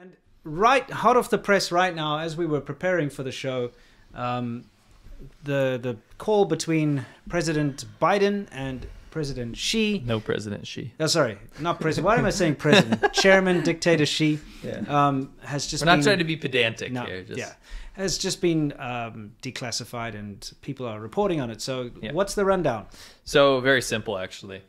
And right hot off the press right now, as we were preparing for the show, the call between President Biden and President Xi. No, President Xi. Oh, sorry, not president. Why am I saying president? Chairman, dictator Xi. Yeah. Has just. We're not trying to be pedantic here. Yeah, has just been declassified, and people are reporting on it. So, what's the rundown? So very simple, actually.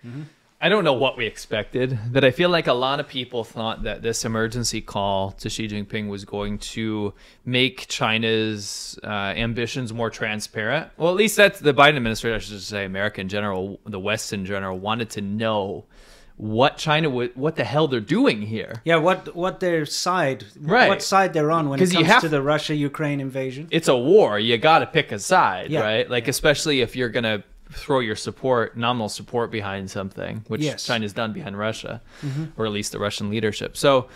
I don't know what we expected, but I feel like a lot of people thought that this emergency call to Xi Jinping was going to make China's ambitions more transparent. Well, at least that's the Biden administration, I should say, America in general, the West in general, wanted to know what China would, what the hell they're doing here. Yeah, what their side, right. What side they're on when it comes to the Russia-Ukraine invasion. It's a war. You got to pick a side, right? Like, especially if you're going to throw your support, nominal support behind something, which China's done behind Russia, or at least the Russian leadership. So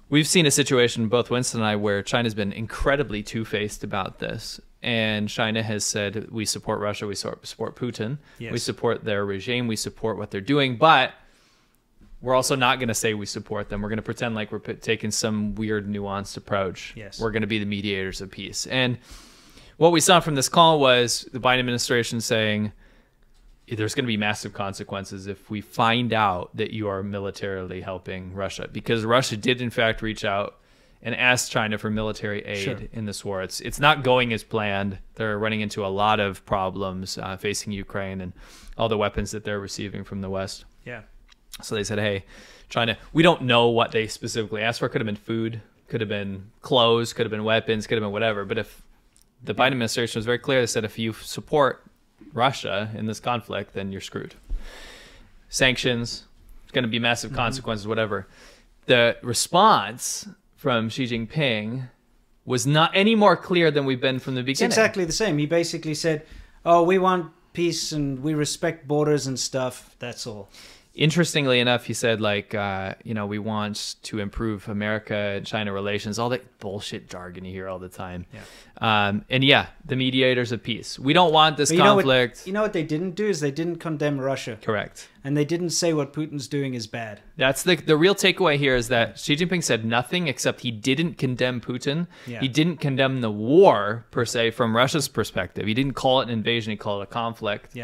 we've seen a situation, both Winston and I, where China's been incredibly two-faced about this. And China has said, we support Russia, we support Putin, we support their regime, we support what they're doing, but we're also not going to say we support them. We're going to pretend like we're taking some weird nuanced approach. We're going to be the mediators of peace. And what we saw from this call was the Biden administration saying, there's going to be massive consequences if we find out that you are militarily helping Russia, because Russia did in fact reach out and ask China for military aid in this war. It's not going as planned. They're running into a lot of problems facing Ukraine and all the weapons that they're receiving from the West. So they said, hey, China, we don't know what they specifically asked for. Could have been food, could have been clothes, could have been weapons, could have been whatever. But if the Biden administration was very clear, they said if you support Russia in this conflict, then you're screwed. Sanctions, it's going to be massive consequences, whatever. The response from Xi Jinping was not any more clear than we've been from the beginning. It's exactly the same. He basically said, oh, we want peace and we respect borders and stuff. That's all. Interestingly enough, he said, like, you know, we want to improve America and China relations, all that bullshit jargon you hear all the time. And the mediators of peace. We don't want this conflict. You know what they didn't do is they didn't condemn Russia. Correct. And they didn't say what Putin's doing is bad. That's the real takeaway here, is that Xi Jinping said nothing except he didn't condemn Putin. He didn't condemn the war, per se, from Russia's perspective. He didn't call it an invasion. He called it a conflict.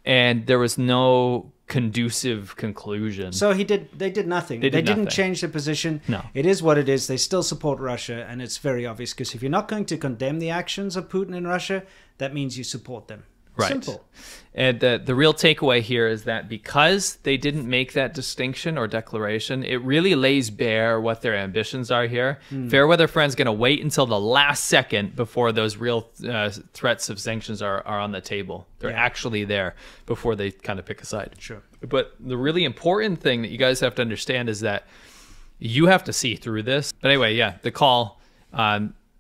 And there was no conducive conclusion. So they did nothing. They didn't change their position. No. It is what it is. They still support Russia, and it's very obvious, because if you're not going to condemn the actions of Putin in Russia, that means you support them. Simple. And the real takeaway here is that because they didn't make that distinction or declaration, it really lays bare what their ambitions are here. Fairweather Friend's going to wait until the last second before those real threats of sanctions are on the table. They're actually there before they kind of pick a side. But the really important thing that you guys have to understand is that you have to see through this. But anyway, the call...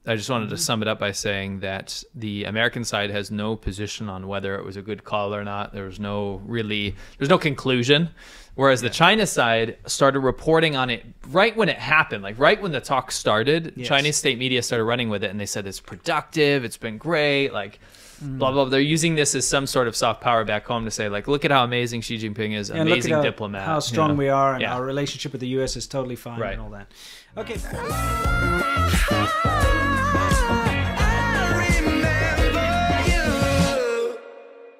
I just wanted to sum it up by saying that the American side has no position on whether it was a good call or not. There's no conclusion. Whereas the China side started reporting on it right when it happened, like right when the talk started. Chinese state media started running with it, and they said it's productive, it's been great, like blah, blah, blah. They're using this as some sort of soft power back home to say, like, look at how amazing Xi Jinping is, amazing look at diplomat. How strong we are, and our relationship with the US is totally fine and all that. Okay.